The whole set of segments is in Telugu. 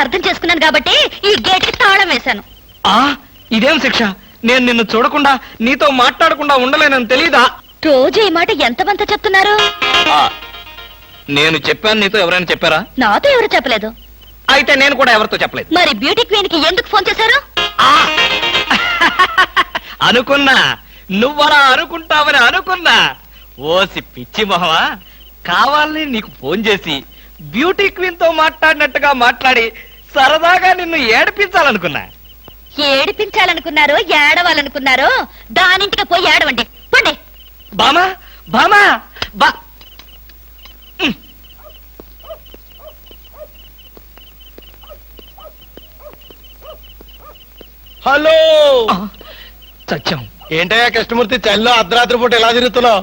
అర్థం చేసుకున్నాను కాబట్టి ఈ గేట్ కి తాళం వేశాను. ఇదేం శిక్ష? నేను నిన్ను చూడకుండా నీతో మాట్లాడకుండా ఉండలేనని తెలీదా? రోజు ఈ మాట ఎంతమంత చెప్తున్నారు? నేను చెప్పాను, నీతో ఎవరైనా చెప్పారా? నాతో ఎవరు చెప్పలేదు. అయితే నేను కూడా ఎవరితో చెప్పలేదు. మరి బ్యూటీ క్వీన్ కి ఎందుకు ఫోన్ చేశారు? అనుకున్నా నువ్వలా అనుకుంటావని అనుకున్నా. ఓసి పిచ్చి మొహమా, కావాలని నీకు ఫోన్ చేసి బ్యూటీ క్వీన్ తో మాట్లాడినట్టుగా మాట్లాడి సరదాగా నిన్ను ఏడిపించాలనుకున్నా. ఏడిపించాలనుకున్నారో ఏడవాలనుకున్నారో దానింటికి పోయి ఏడవండి. పండి. బామా బామా బా. హలో, సత్యం. ఏంటయ్యా కృష్ణమూర్తి, చల్లో అర్ధరాత్రి పూట ఎలా తిరుగుతున్నావు?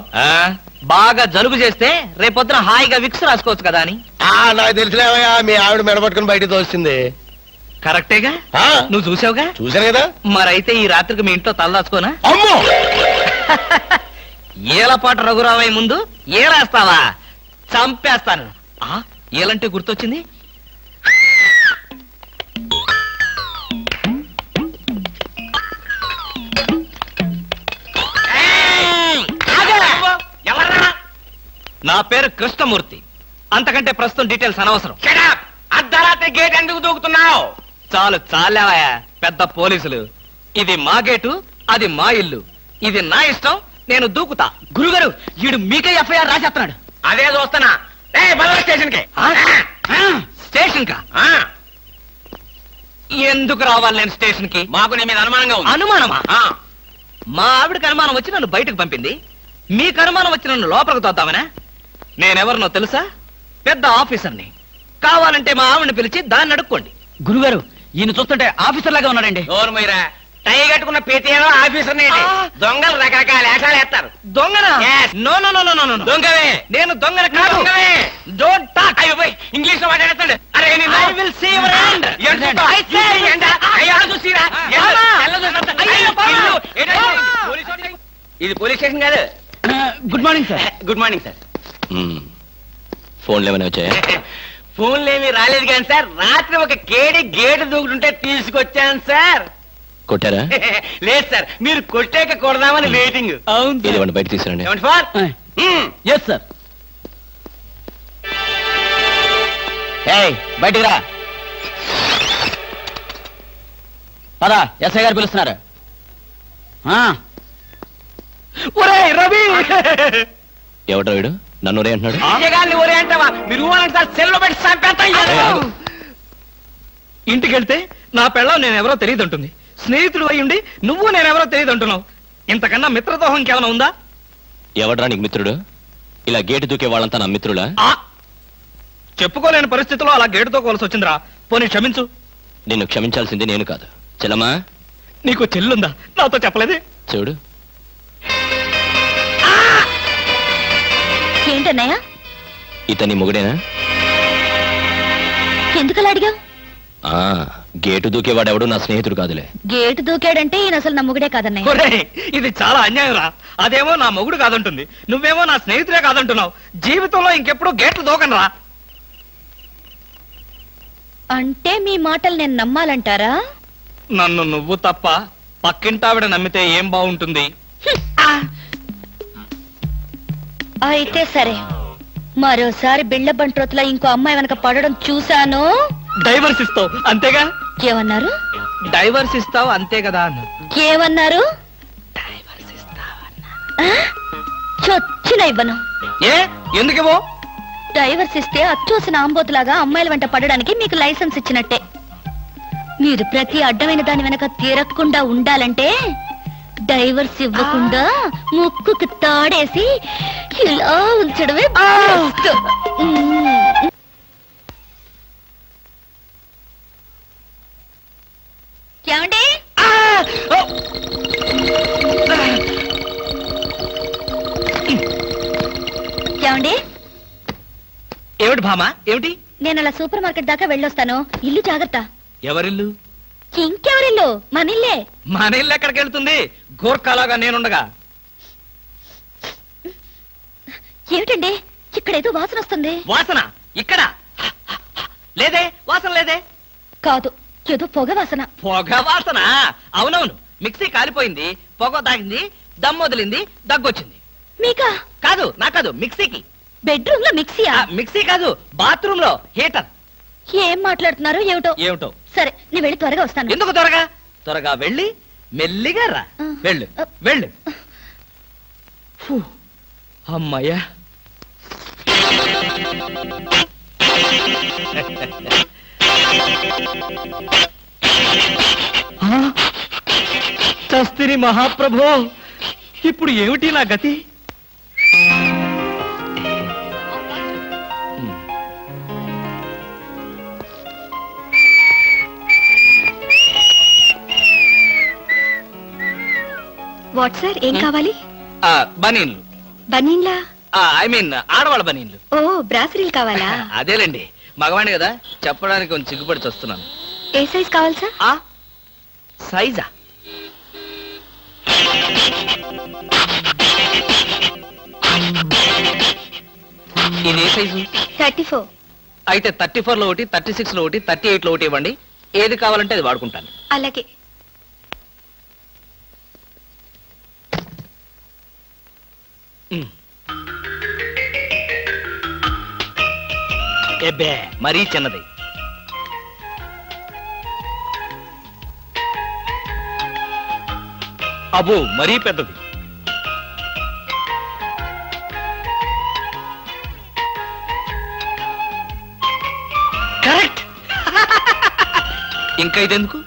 బాగా జలుబు చేస్తే రేపొద్దున హాయిగా విక్స్ రాసుకోవచ్చు కదా అని. నాకు తెలిసినవయ్యా, మీ ఆవిడ మెడపట్టుకుని బయటకు తోస్తుంది. కరెక్టేగా, నువ్వు చూసావుగా? చూశాను కదా. మరైతే ఈ రాత్రికి మీ ఇంట్లో తలదాచుకోనా? అమ్మో, ఏలపాట రఘురావయ్య ముందు ఏలేస్తావా? చంపేస్తాను. ఏలంటే గుర్తొచ్చింది. నా పేరు కృష్ణమూర్తి. అంతకంటే ప్రస్తుతం డీటెయిల్స్ అనవసరం. అర్ధరాత్రి గేట్ ఎందుకు దూకుతున్నావు? చాలు చాలావయ్యా, పెద్ద పోలీసులు. ఇది మా గేటు, అది మా ఇల్లు. ఇది నా ఇష్టం, నేను దూకుతా. గురుగారు, వీడు మీకే ఎఫ్ఐఆర్ రాసేస్తున్నాడు. అదే చూస్తున్నా. స్టేషన్ కి. స్టేషన్ కా? ఎందుకు రావాలి నేను స్టేషన్ కి? మాకు నీ మీద అనుమానంగా ఉంది. అనుమానమా? మా ఆవిడకి అనుమానం వచ్చి నన్ను బయటకు పంపింది. మీకు అనుమానం వచ్చి నన్ను లోపలికి తోద్దామనా? నేనెవరినో తెలుసా? పెద్ద ఆఫీసర్ని. కావాలంటే మా ఆవిడని పిలిచి దాన్ని అడుక్కోండి. గురుగారు, ఈయన చూస్తుంటే ఆఫీసర్ లాగా ఉన్నాడండి. నోరు మీరా, టై కట్టుకున్న ప్రతిలో ఆఫీసర్ దొంగలు రకరకాల వేషాలు వేస్తారు. దొంగనా? No no no no no. దొంగవే. నేను దొంగన కాదు. Don't talk. ఇంగ్లీష్ లో మాట్లాడతాడు. అరే I will see your hand. I say ఇది పోలీస్ స్టేషన్ కాదు. Good morning sir. Good morning sir. ఫోన్లు ఏమైనా వచ్చాయా? ఫోన్లు ఏమీ రాలేదు కానీ సార్, రాత్రి ఒక కేడి గేటు దూకుతుంటే తీసుకొచ్చాను సార్. కొట్టారా? లేదు సార్, మీరు కొట్టాక కొడదామని వెయిటింగ్. అవును, బయట తీసుకురండి. ఏమండి ఫార్? Yes sir. బయటికి రా. పదా, ఎస్ఐ గారు పిలుస్తున్నారు. రవి, ఎవడ్రా వీడు? నన్ను ఒరే అంటున్నాడు. ఒరే అంటావా? మీరు సెల్లో పెట్టి చంపేస్తాం. ఇంటికి వెళ్తే నా పెళ్ళం నేనెవరో తెలియదు అంటుంది. స్నేహితుడు అయ్యుండి నువ్వు నేనెవరో తెలియదు అంటున్నావు. ఇంతకన్నా మిత్రదోహం ఇంకేమైనా ఉందా? ఎవడ్రా నీకు మిత్రుడు? ఇలా గేటు దూకే వాళ్ళంతా నా మిత్రుడా? చెప్పుకోలేని పరిస్థితిలో అలా గేటుతో కోల్సి వచ్చిందిరా. పోనీ క్షమించు. నిన్ను క్షమించాల్సింది నేను కాదు. చెల్లమ్మా, నీకు చెల్లుందా? నాతో చెప్పలేదే. చూడు, ఏంటన్నయ్య? ఇతని మొగుడేనా? ఎందుకలా అడిగావు? గేటు దూకేవాడెవడు నా స్నేహితుడు కాదులే. గేటు దూకాడంటే ఈయన అసలు నా మొగుడే కాదన్నయ్య. ఇది చాలా అన్యాయం రా. అదేమో నా మొగుడు కాదంటుంది, నువ్వేమో నా స్నేహితుడే కాదంటున్నావు. జీవితంలో ఇంకెప్పుడు గేట్లు దూకనరా. అంటే మీ మాటలు నేను నమ్మాలంటారా? నన్ను నువ్వు తప్ప పక్కింటావిడ నమ్మితే ఏం బాగుంటుంది? అయితే సరే, మరోసారి బిళ్ళ బంట్రోతులా ఇంకో అమ్మాయి వెనక పడడం చూశాను. డైవర్స్ ఇస్తావు అంతేగా? ఏమన్నారు? డైవర్స్ ఇస్తావు అంతే కదా అన్న. ఏమన్నారు? డైవర్స్ ఇస్తావన్నా. చొచ్చిన ఇవ్వను. ఎందుకేమో? డైవర్స్ ఇస్తే అచ్చోసిన ఆంబోతులాగా అమ్మాయిల వెంట పడడానికి మీకు లైసెన్స్ ఇచ్చినట్టే. మీరు ప్రతి అడ్డమైన దాని వెనక తీరకుండా ఉండాలంటే డైవర్స్ ఇవ్వకుండా ముక్కుకు తాడేసి ఇలా ఉంచడమే బెస్ట్. ఏమండి? ఏమండి? ఏమిటి భామా, ఏమిటి? నేను అలా సూపర్ మార్కెట్ దాకా వెళ్ళొస్తాను. ఇల్లు జాగ్రత్త. ఎవరిల్లు? ఇంకెవరిల్లు? మనిల్లే. మన ఇల్లు ఎక్కడికి వెళ్తుంది? గోర్ఖాలాగా నేనుండగా. ఏమిటండి, ఇక్కడేదో వాసన వస్తుంది. వాసన? ఇక్కడ లేదే, వాసన లేదే. కాదు, ఏదో పొగ వాసన. పొగ వాసన? అవునవును, మిక్సీ కాలిపోయింది, పొగ తాగింది, దమ్ వదిలింది, దగ్గొచ్చింది. మీకా? కాదు, నా కాదు, మిక్సీకి. బెడ్రూమ్ లో మిక్సీయా? మిక్సీ కాదు, బాత్రూమ్ లో హీటర్. ఏం మాట్లాడుతున్నారో ఏమిటో. ఏమిటో? సరే, నేను వెళ్ళి త్వరగా వస్తాను. ఎందుకు త్వరగా? త్వరగా వెళ్ళి మెల్లిగా రా. వెళ్ళు వెళ్ళు. ఫు, అమ్మయ్యా. చస్తిని మహాప్రభో, ఇప్పుడు ఏమిటి నా గతి? వాట్ సార్, ఏం కావాలి? బనీన్లు. బనీన్లా? ఐ మీన్ ఆడవాళ్ళ బనీన్లు. ఓ, బ్రాసరీలు కావాలా? అదేలేండి, మగవాణి కదా, చెప్పడానికి కొంచెం సిగ్గుపడి వస్తున్నాను. ఏ సైజ్ కావాలి సార్? సైజా? ఇది ఏ సైజు? 34. అయితే 34 లో ఒకటి, 36 లో ఒకటి, 38 లో ఒకటి ఇవ్వండి. ఏది కావాలంటే అది వాడుకుంటాను. అలాగే. ఎబ్బే, మరీ చిన్నది. అబ్బో, మరీ పెద్దది. కరెక్ట్. ఇంకా ఇదెందుకు?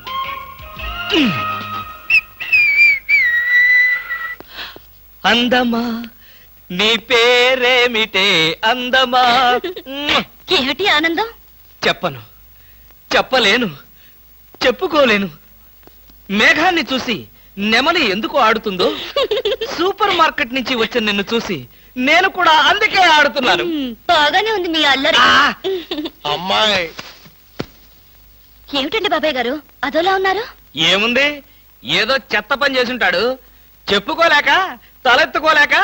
అందమా నీ పేరేమిటే అందమా? ఏమిటి ఆనందం? చెప్పను, చెప్పలేను, చెప్పుకోలేను. మేఘాన్ని చూసి నెమలి ఎందుకు ఆడుతుందో, సూపర్ మార్కెట్ నుంచి వచ్చిన నిన్ను చూసి నేను కూడా అందుకే ఆడుతున్నాను. బాగానే ఉంది మీ అల్లరి. అమ్మాయి ఏమిటండి బాబాయ్ గారు అదోలా ఉన్నారు? ఏముంది, ఏదో చెత్త పని చేసుంటాడు. చెప్పుకోలేక, తలెత్తుకోలేక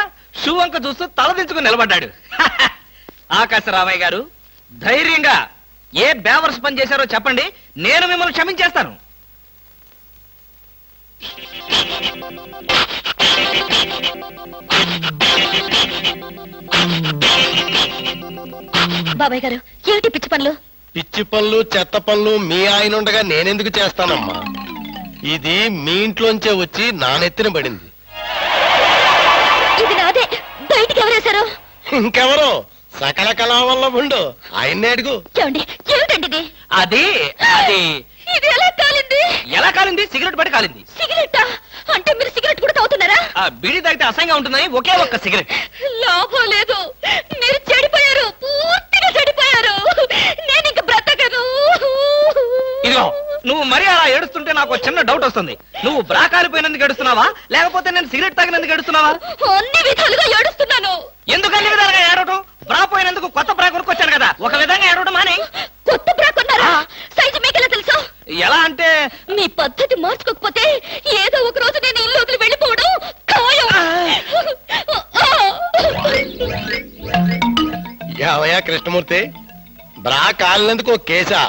షూ వంక చూస్తూ తలదించుకుని నిలబడ్డాడు. ఆకాశరామయ్య గారు, ధైర్యంగా ఏ బేవర్స్ పని చేశారో చెప్పండి, నేను మిమ్మల్ని క్షమించేస్తాను. బాబాయ్ గారు, ఏమిటి పిచ్చి పనులు? పిచ్చి పనులు చెత్త పనులు మీ ఆయన ఉండగా నేనెందుకు చేస్తానమ్మా? ఇది మీ ఇంట్లోంచే వచ్చి నా నెత్తిన పడింది. ఇది నాదే, బయటికి ఎవరేశారు? ఇంకెవరో సకల కళా వల్ల ఉండు, ఆయన్నే అడుగు. ఏమండి, ఏమిటండి ఇది? అది అది ఇది ఎలా కాలింది? ఎలా కాలింది? సిగరెట్ పడి కాలింది. సిగరెట్టా? అంటే మీరు సిగరెట్ కూడా తాగుతున్నారా? ఆ బీడీ తాగితే అసహ్యంగా ఉంటుందని ఒకే ఒక్క సిగరెట్. లాభం లేదు, మీరు చెడిపోయారు, పూర్తిగా చెడిపోయారు. నేను ఇంక బ్రతకను. ఇదిగో, నువ్వు మరీ అలా ఏడుస్తుంటే నాకు ఒక చిన్న డౌట్ వస్తుంది. నువ్వు బ్రా కాలిపోయినందుకు ఏడుస్తున్నావా, లేకపోతే నేను సిగరెట్ తాగినందుకు ఏడుస్తున్నావా? అన్ని విధాలుగా ఏడుస్తున్నాను. ఎందుకు అన్ని విధాలుగా ఏడవటం? బ్రా పోయినందుకు కొత్త బ్రా కొనుక్కొచ్చాను కదా, ఒక విధంగా ఏడవడం మాని. కొత్త బ్రా కొన్నారా? సైజు మీకెలా తెలుసు? ఎలా అంటే, మీ పద్ధతి మార్చుకోకపోతే ఏదో ఒక రోజు నేను ఇల్లు వదిలి వెళ్ళిపోవడం ఖాయం. ఏవయ్యా కృష్ణమూర్తి, బ్రా కాలినందుకు ఒక కేసా,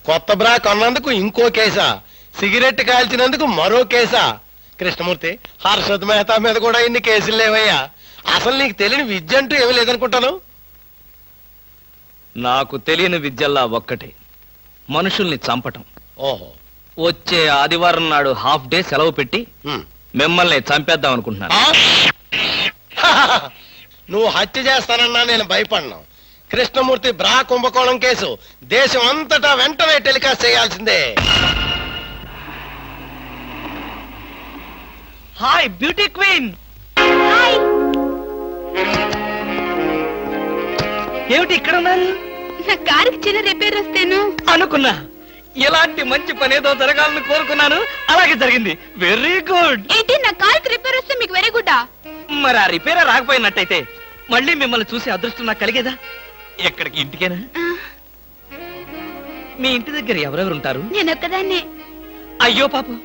కొత్త బ్రా కొన్నందుకు ఇంకో కేసా, సిగరెట్ కాల్చినందుకు మరో కేసా? కృష్ణమూర్తి, హర్షద్ మెహతా మీద కూడా ఇన్ని కేసులు లేవయ్యా. అసలు నీకు తెలియని విద్య అంటూ ఏమీ లేదనుకుంటాను. నాకు తెలియని విద్యల్లా ఒక్కటే, మనుషుల్ని చంపటం. ఓహో. వచ్చే ఆదివారం నాడు హాఫ్ డే సెలవు పెట్టి ఉమ్. మిమ్మల్ని చంపేద్దాం అనుకుంటున్నాను. నువ్వు హత్య చేస్తానన్నా నేను భయపడ్ను. కృష్ణమూర్తి బ్రా కుంభకోణం కేసు దేశం అంతటా వెంటనే టెలికాస్ట్ చేయాల్సిందే. Hi beauty queen. ఏమిటి ఇక్కడ ఉన్నారు? నా కారుకి చిన్న రిపేర్ వస్తేను అనుకున్నా, ఇలాంటి మంచి పని ఏదో జరగాలని కోరుకున్నాను, అలాగే జరిగింది. Very good. ఏంటి, నా కారుకి రిపేర్ వస్తే మీకు వెరీ గుడ్? మరి ఆ రిపేర్ రాకపోయినట్టయితే మళ్ళీ మిమ్మల్ని చూసి అదృష్టం నాకు కలిగేదా? ఎక్కడికి, ఇంటికేనా? మీ ఇంటి దగ్గర ఎవరెవరు ఉంటారు? నేను ఒక్కదాన్నే. అయ్యో పాపం,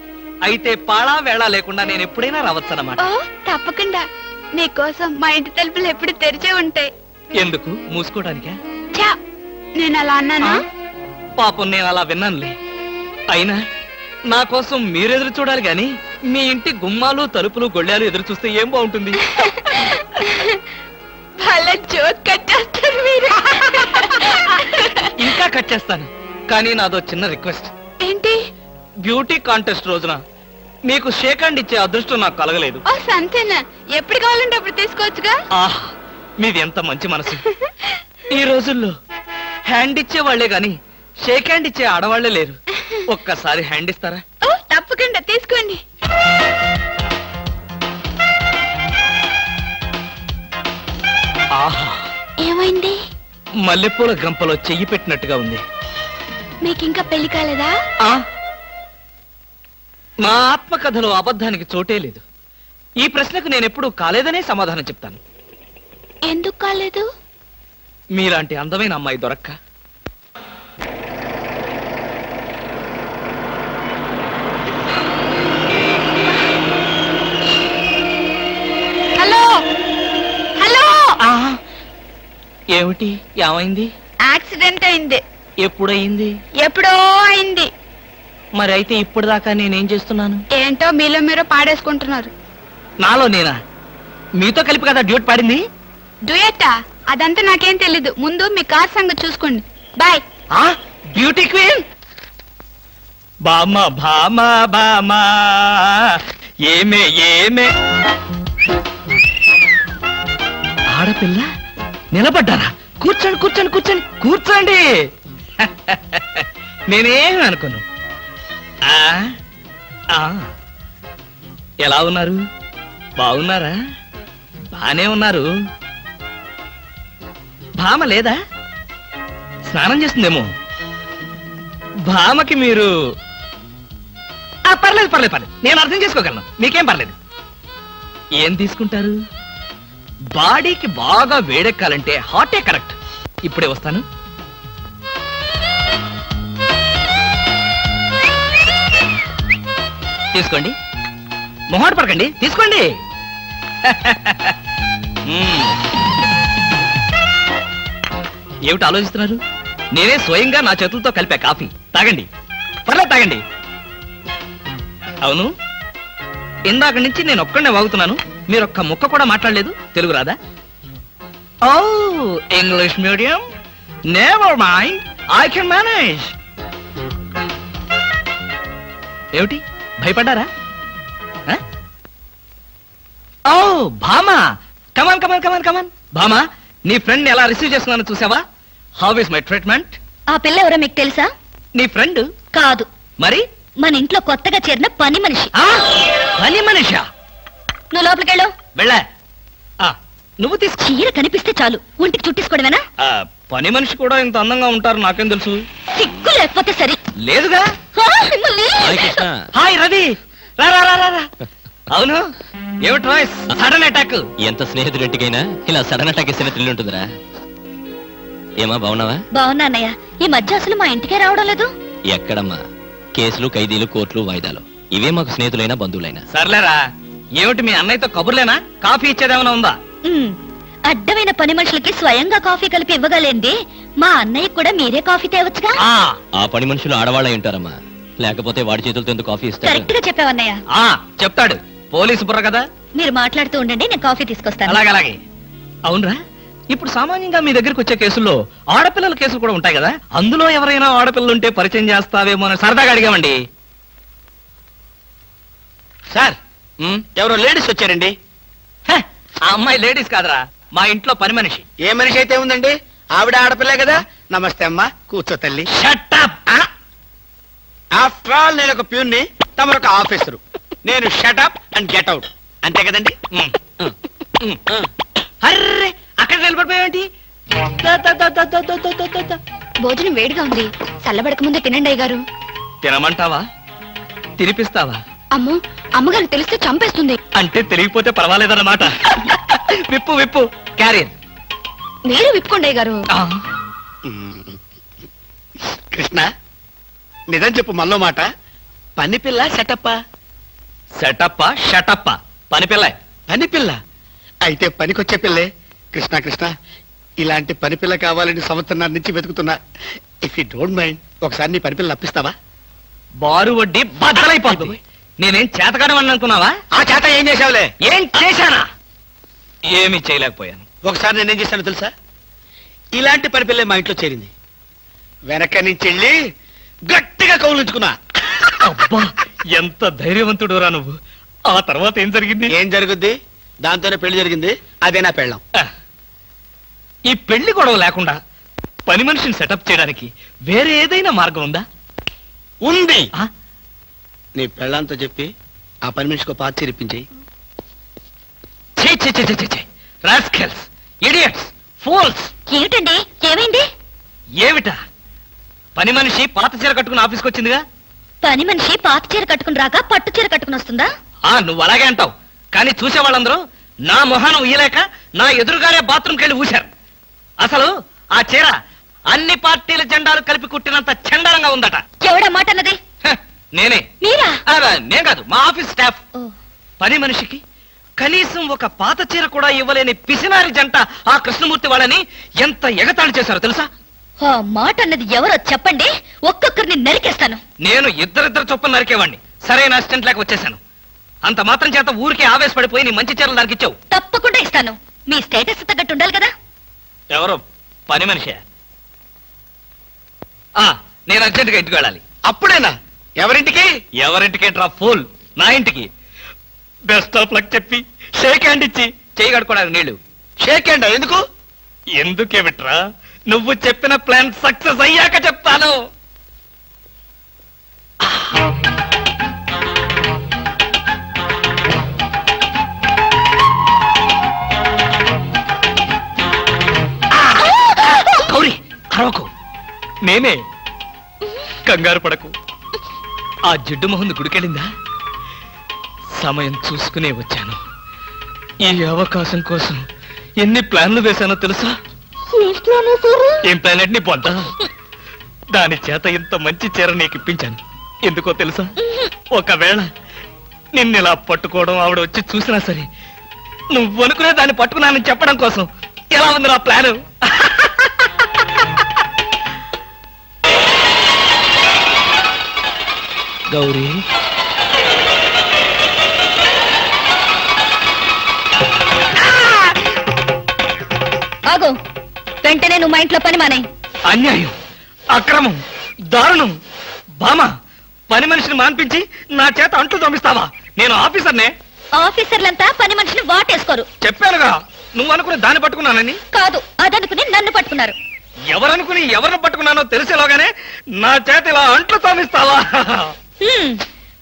అయితే పాళా వేళ లేకుండా నేను ఎప్పుడైనా రావచ్చన్నమాట. ఓ, తప్పకుండా. నీకోసం మా ఇంటి తలుపులు ఎప్పుడు తెరిచే ఉంటాయి. ఎందుకు? మూసుకోవడానికా? చా, నేను అలా అన్నానా? పాపం, నేను అలా విన్నానులే. అయినా నా కోసం మీరు ఎదురు చూడాలి గాని మీ ఇంటి గుమ్మాలు తలుపులు గొళ్ళాలు ఎదురు చూస్తే ఏం బాగుంటుంది? జోక్ కట్టేస్తారు మీరు. ఇంకా కట్ చేస్తాను, కానీ నాదో చిన్న రిక్వెస్ట్. ఏంటి? బ్యూటీ కాంటెస్ట్ రోజున మీకు షేక్ హ్యాండ్ ఇచ్చే అదృష్టం నాకు కలగలేదు. సంతేనా? ఎప్పుడు కావాలంటే అప్పుడు తీసుకోవచ్చుగా. ఆహ్, మీది ఎంత మంచి మనసు. ఈ రోజుల్లో హ్యాండ్ ఇచ్చే వాళ్లే గాని షేక్ హ్యాండ్ ఇచ్చే ఆడవాళ్లే లేరు. ఒక్కసారి హ్యాండ్ ఇస్తారా? తప్పకుండా తీసుకోండి. ఆహా, ఏమైంది? మల్లెపూల గంపలో చెయ్యి పెట్టినట్టుగా ఉంది. మీకింకా పెళ్లి కాలేదా? ఆ, మా ఆత్మకథలో అబద్ధానికి చోటే లేదు. ఈ ప్రశ్నకు నేనెప్పుడూ కాలేదనే సమాధానం చెప్తాను. ఎందుకు కాలేదు? మీలాంటి అందమైన అమ్మాయి దొరక్క. Hello hello. ఏమిటి? ఏమైంది? యాక్సిడెంట్ అయింది. ఎప్పుడయింది? ఎప్పుడో అయింది. మరి అయితే ఇప్పుడు దాకా నేనేం చేస్తున్నాను? ఏంటో మీలో మీరు పాడేసుకుంటున్నారు. నాలో నేనా? మీతో కలిపి కదా డ్యూట్ పాడింది. డ్యూయట్టా? అదంతా నాకేం తెలీదు. ముందు మీ కార్ సంగతి చూసుకోండి. బాయ్. బ్యూటీ క్వీన్ బామా భామా బామా ఏమే ఏమే. ఆడపిల్ల నిలబడ్డారా? కూర్చోండి కూర్చోండి కూర్చోండి కూర్చోండి. నేనేం అనుకోను. ఎలా ఉన్నారు? బాగున్నారా? బానే ఉన్నారు. భామ లేదా? స్నానం చేస్తుందేమో. భామకి మీరు పర్లేదు పర్లేదు పర్లేదు, నేను అర్థం చేసుకోగలను. మీకేం పర్లేదు. ఏం తీసుకుంటారు? బాడీకి బాగా వేడెక్కాలంటే హాటే కరెక్ట్. ఇప్పుడే వస్తాను. తీసుకోండి, మొహాట పడకండి, తీసుకోండి. ఏమిటి ఆలోచిస్తున్నారు? నేనే స్వయంగా నా చేతులతో కలిపా కాఫీ. తాగండి, పర్లేదు తాగండి. అవును, ఇందాక నుంచి నేను ఒక్కడనే వాగుతున్నాను. మీరు ఒక్క ముక్క కూడా మాట్లాడలేదు. తెలుగు రాదా? Oh, English medium. Never mind, I can manage. ఏమిటి, భయపడ్డారా? ఓ భామా, కమాన్ కమాన్ కమాన్ కమాన్. భామా, నీ ఫ్రెండ్ ఎలా రిసీవ్ చేస్తున్నానో చూసావా? How is my treatment? ఆ పిల్ల ఎవరో మీకు తెలుసా? నీ ఫ్రెండ్ కాదు, మరి మన ఇంట్లో కొత్తగా చేరిన పని మనిషి. పని మనిషా? నువ్వు లోపలికెళ్ళు. వెళ్ళా. నువ్వు తీసుకో. చీర కనిపిస్తే చాలు ఒంటికి చుట్టేసుకోవడమేనా? పని మనిషి కూడా ఇంత అందంగా ఉంటారు నాకేం తెలుసు. సిగ్గు లేకపోతే సరి. లేదుగా. మిమ్మల్ని. హాయ్ రవి, రా రా రా రా. అవును, ఏమిటి వాయిస్? Sudden attack. ఎంత స్నేహితుడింటికైనా ఇలా సడన్ అటాక్ ఇస్తే థ్రిల్ ఉంటుందిరా. ఏమా, బాగున్నావా? బాగున్నా అన్నయ్య. ఈ మధ్య అసలు మా ఇంటికే రావడం లేదు. ఎక్కడమ్మా? కేసులు, ఖైదీలు, కోర్టులు, వాయిదాలు, ఇవే మాకు స్నేహితులైనా బంధువులైనా. సర్లేరా. ఏమిటి మీ అన్నయ్యతో కబుర్లేనా? కాఫీ ఇచ్చేదేమైనా ఉందా? అడ్డమైన పని మనుషులకి స్వయంగా కాఫీ కలిపి ఇవ్వగలేంది మా అన్నయ్య కూడా మీరే కాఫీ తేవచ్చుగా. ఆ పని మనుషులు ఆడవాళ్ళై ఉంటారమ్మా, లేకపోతే వాడి చేతులతో ఎందుకు కాఫీ ఇస్తారు? కరెక్ట్ గా చెప్పావన్నయ్య. చెప్తాడు, పోలీసు బుర్ర కదా. మీరు మాట్లాడుతూ ఉండండి, నేను కాఫీ తీసుకొస్తాను. అలాగే అలాగే. అవునరా, ఇప్పుడు సామాన్యంగా మీ దగ్గరికి వచ్చే కేసుల్లో ఆడపిల్లల కేసులు కూడా ఉంటాయి కదా. అందులో ఎవరైనా ఆడపిల్లలుంటే పరిచయం చేస్తావేమో అని సరదాగా అడిగామండి. సార్, ఎవరో లేడీస్ వచ్చారండి. ఆ అమ్మాయి లేడీస్ కాదురా, మా ఇంట్లో పని మనిషి. ఏ మనిషి అయితే ఉందండి, ఆవిడ ఆడపిల్లే కదా. నమస్తే అమ్మా, కూర్చో తల్లి. Shut up. ఆఫ్టర్ ఆల్ నేను ఒక ప్యూన్ని, తమరు ఒక ఆఫీసరు. నేను shut up and get out, అంతే కదండి. అర్రే, అక్కడ నిలబడిపోయావేంటి? భోజనం వేడిగా ఉంది, చల్లబడక ముందే తినండి అయ్యగారు. తినమంటావా? తినిపిస్తావా? అమ్మో, అమ్మగారు తెలిస్తే చంపేస్తుంది. అంటే తెలియకపోతే పర్వాలేదన్నమాట. విప్పు విప్పు, క్యారియర్. మీరు విప్పుకోండి అయ్యగారు. కృష్ణ, నిజం చెప్పు, మనలో మాట. పని పిల్ల సెటప్పా? సెటప్పా షటప్పా? పని పిల్ల. పని పిల్ల అయితే పనికొచ్చే పిల్లే. కృష్ణ కృష్ణ, ఇలాంటి పని పిల్ల కావాలని సంవత్సరం నుంచి వెతుకుతున్నా. ఇఫ్ యూ డోంట్ మైండ్, ఒకసారి నీ పని పిల్ల అప్పిస్తావా? బారు వడ్డీ బద్దలైపోతుంది. నేనేం చేతకాడమని అనుకున్నావా? ఆ చేత ఏం చేసావులే? ఏం చేశానా? ఏమీ చేయలేకపోయాను. ఒకసారి నేనేం చేశాను తెలుసా? ఇలాంటి పని పిల్లే మా ఇంట్లో చేరింది. వెనక నుంచి వెళ్ళి గట్టిగా కౌలించుకున్నా. అబ్బా, ఎంత ధైర్యవంతుడు రా నువ్వు. ఆ తర్వాత ఏం జరిగింది? ఏం జరుగుద్ది? దాంతోనే పెళ్లి జరిగింది. అదే నా పెళ్ళం. ఈ పెళ్లి గొడవ లేకుండా పని మనిషిని సెటప్ చేయడానికి వేరే ఏదైనా మార్గం ఉందా? ఉంది. ఆ? నీ పెళ్ళంతో చెప్పి ఆ పని మనిషికి పాత చేరిపించి. ఛీ, ఛీ, ఛీ, ఛీ, ఛీ, ఛీ. Rascals, idiots, fools. ఏమిటండి, ఏమైంది? ఏమిటా? పని మనిషి పాత చీర కట్టుకుని ఆఫీస్కి వచ్చిందిగా. పని మనిషి పాత చీర కట్టుకుని రాక పట్టు చీర కట్టుకుని వస్తుందా? నువ్వు అలాగే అంటావు, కానీ చూసే వాళ్ళందరూ నా మొహానం ఊయలేక నా ఎదురుగానే బాత్రూమ్కి వెళ్ళి ఊశారు. అసలు ఆ చీర అన్ని పార్టీల జెండాలు కలిపి కుట్టినంత చండాలంగా ఉందట. ఎవడా మాట అన్నది? నేనే. మీరా? నేను కాదు, మా ఆఫీస్ స్టాఫ్. ఓ, పని మనిషికి కనీసం ఒక పాత చీర కూడా ఇవ్వలేని పిసినారి జంట ఆ కృష్ణమూర్తి వాళ్ళని ఎంత ఎగతాళి చేశారో తెలుసా? ఆ మాట అన్నది ఎవరో చెప్పండి, ఒక్కొక్కరిని నరికేస్తాను. నేను ఇద్దరిద్దరు చొప్పున నరికేవాడిని. సరైన అసిస్టెంట్ లేక వచ్చేసాను. అంత మాత్రం చేత ఊరికే ఆవేశపడిపోయి నీ మంచి చీరలు దానికి ఇచ్చావు. తప్పకుండా ఇస్తాను. మీ స్టేటస్ తగ్గట్టు ఉండాలి కదా. ఎవరు? పని మనిషి. నేను అర్జెంటుగా ఇంటికి వెళ్ళాలి. అప్పుడేనా? ఎవరింటికి? ఎవరింటికేంట్రా ఫూల్? నా ఇంటికి. బెస్ట్ ఆఫ్ లక్ చెప్పి షేక్ హ్యాండ్ ఇచ్చి చేయి కడుకోవడానికి నీళ్లు. షేక్ హ్యాండ్ ఎందుకు? ఎందుకేమిట్రా, నువ్వు చెప్పిన ప్లాన్ సక్సెస్ అయ్యాక చెప్తాను. గౌరీ, అరవకు. నేనే. కంగారు పడకు. ఆ జిడ్డు మొహంది గుడికెళ్ళిందా? సమయం చూసుకునే వచ్చాను. ఈ అవకాశం కోసం ఎన్ని ప్లాన్లు వేశానో తెలుసా? ఏం ప్లాన్ అంటే నీ పొంత? దాని చేత ఇంత మంచి చీర నీకు ఇప్పించాను. ఎందుకో తెలుసా? ఒకవేళ నిన్నిలా పట్టుకోవడం ఆవిడ వచ్చి చూసినా సరే నువ్వు అనుకునే దాన్ని పట్టుకున్నానని చెప్పడం కోసం. ఎలా ఉంది నా ప్లాను? గౌరీ, ఆగు. వెంటనే నువ్వు మా ఇంట్లో పని మానే. అన్యాయం, అక్రమం, దారుణం. బామ, పని మనిషిని మాన్పించి నా చేత అంట్లు తోమిస్తావా? నేను ఆఫీసర్నే. ఆఫీసర్లంతా పని మనిషిని వాటేసుకోరు. చెప్పానుగా, నువ్వు అనుకుని దాన్ని పట్టుకున్నానని. కాదు, అదనుకుని నన్ను పట్టుకున్నారు. ఎవరనుకుని ఎవరిని పట్టుకున్నానో తెలిసేలోగానే నా చేత ఇలా అంట్లు తోమిస్తావా?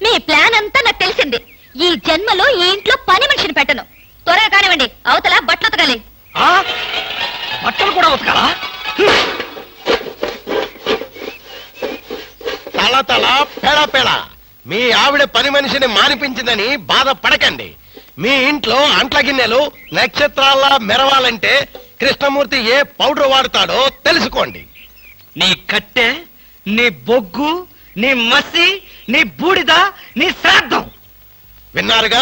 మీ ప్లాన్ అంతా నాకు తెలిసింది. ఈ జన్మలో ఈ ఇంట్లో పని మనిషిని పెట్టను. త్వరగా కానివ్వండి, అవతల బట్టలు ఉతకాలి. బట్టలు కూడా ఉతకాలా? తల తల పెడ పెడ. మీ ఆవిడ పని మనిషిని మానిపించిందని బాధపడకండి. మీ ఇంట్లో అంట్ల గిన్నెలు నక్షత్రాల్లా మెరవాలంటే కృష్ణమూర్తి ఏ పౌడర్ వాడతాడో తెలుసుకోండి. నీ కట్టె, నీ బొగ్గు, నీ మసి, నీ బూడిద, నీ శ్రాద్ధం. విన్నారుగా?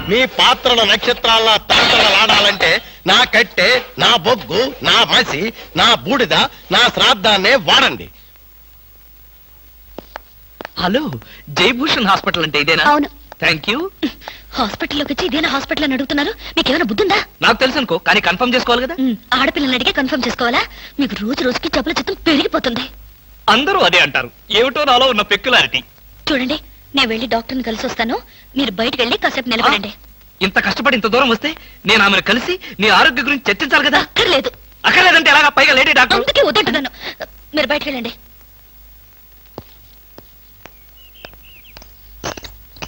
మీ పాత్రల నక్షత్రాల్లా తలతలలాడాలంటే నా కట్టె, నా బొగ్గు, నా మసి, నా బూడిద, నా శ్రాద్ధాన్నే వాడండి. హలో, జయభూషణ్ హాస్పిటల్ అంటే ఇదేనా? అవును. Thank you. హాస్పిటల్లోకి వచ్చి ఇదేనా హాస్పిటల్ అని అడుగుతున్నారు? మీకేమైనా బుద్ధుందా? నాకు తెలుసు అనుకో, కానీ కన్ఫర్మ్ చేసుకోవాలి కదా. ఆడపిల్లల్ని అడిగే కన్ఫర్మ్ చేసుకోవాలా? మీకు రోజు రోజుకి జబ్బుల చిత్తం పెరిగిపోతుంది. అందరూ అదే అంటారు. ఏమిటో నాలో ఉన్న పెక్యులారిటీ. చూడండి, నేను వెళ్ళి డాక్టర్ని కలిసి వస్తాను. మీరు బయటకు వెళ్ళి కాసేపు నిలబడండి. ఇంత కష్టపడి ఇంత దూరం వస్తే నేను ఆమెను కలిసి నీ ఆరోగ్య గురించి చర్చించాలి కదా. అక్కర్లేదు. అక్కర్లేదంటే ఎలాగా? పైగా లేడీ డాక్టర్. అందుకే వద్దంటున్నాను. మీరు బయటకు వెళ్ళండి.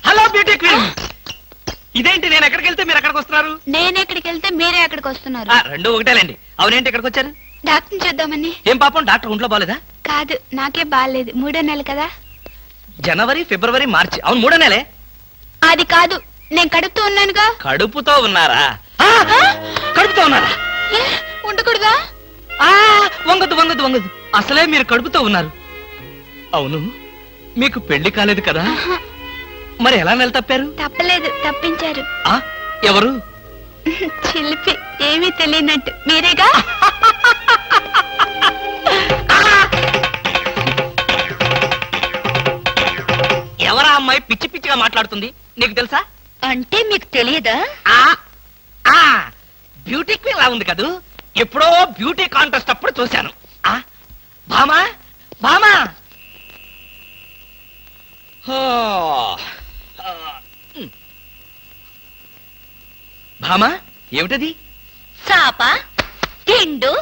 Hello beauty queen. ఇదేంటి, నేను ఎక్కడికి వెళ్తే మీరు ఎక్కడికి వస్తున్నారు? నేను ఎక్కడికి వెళ్తే మీరే అక్కడికి వస్తున్నారు. రెండు ఒకటేలేండి. అవునేంటి ఎక్కడికి వచ్చారు? డాక్టర్ చూద్దామని. ఏం పాపం, డాక్టర్ ఒంట్లో బాలేదా? కాదు, నాకే బాగాలేదు. 3వ నెల కదా. జనవరి, ఫిబ్రవరి, మార్చి. అవును, 3వ నెలే. అది కాదు, నేను కడుపుతూ ఉన్నానుగా. కడుపుతో ఉన్నారా? కడుపుతో ఉన్నారా? ఏ, ఉండకూడదా? వంగదు వంగదు వంగదు. అసలే మీరు కడుపుతో ఉన్నారు. అవును, మీకు పెళ్లి కాలేదు కదా. మరి ఎలా నెల తప్పారు? తప్పలేదు, తప్పించారు. ఎవరు? చిలిపి, ఏమీ తెలియనట్టు. మీరేగా? ఎవరా అమ్మాయి పిచ్చి పిచ్చిగా మాట్లాడుతుంది నీకు తెలుసా? అంటే మీకు తెలియదా? ఆ ఆ బ్యూటీ క్వీన్ లా ఉంది కదూ, ఎప్పుడో బ్యూటీ కాంటెస్ట్ అప్పుడు చూశాను. ఆ భామా భామా భామా ఏమిటది? చాప, తిండు,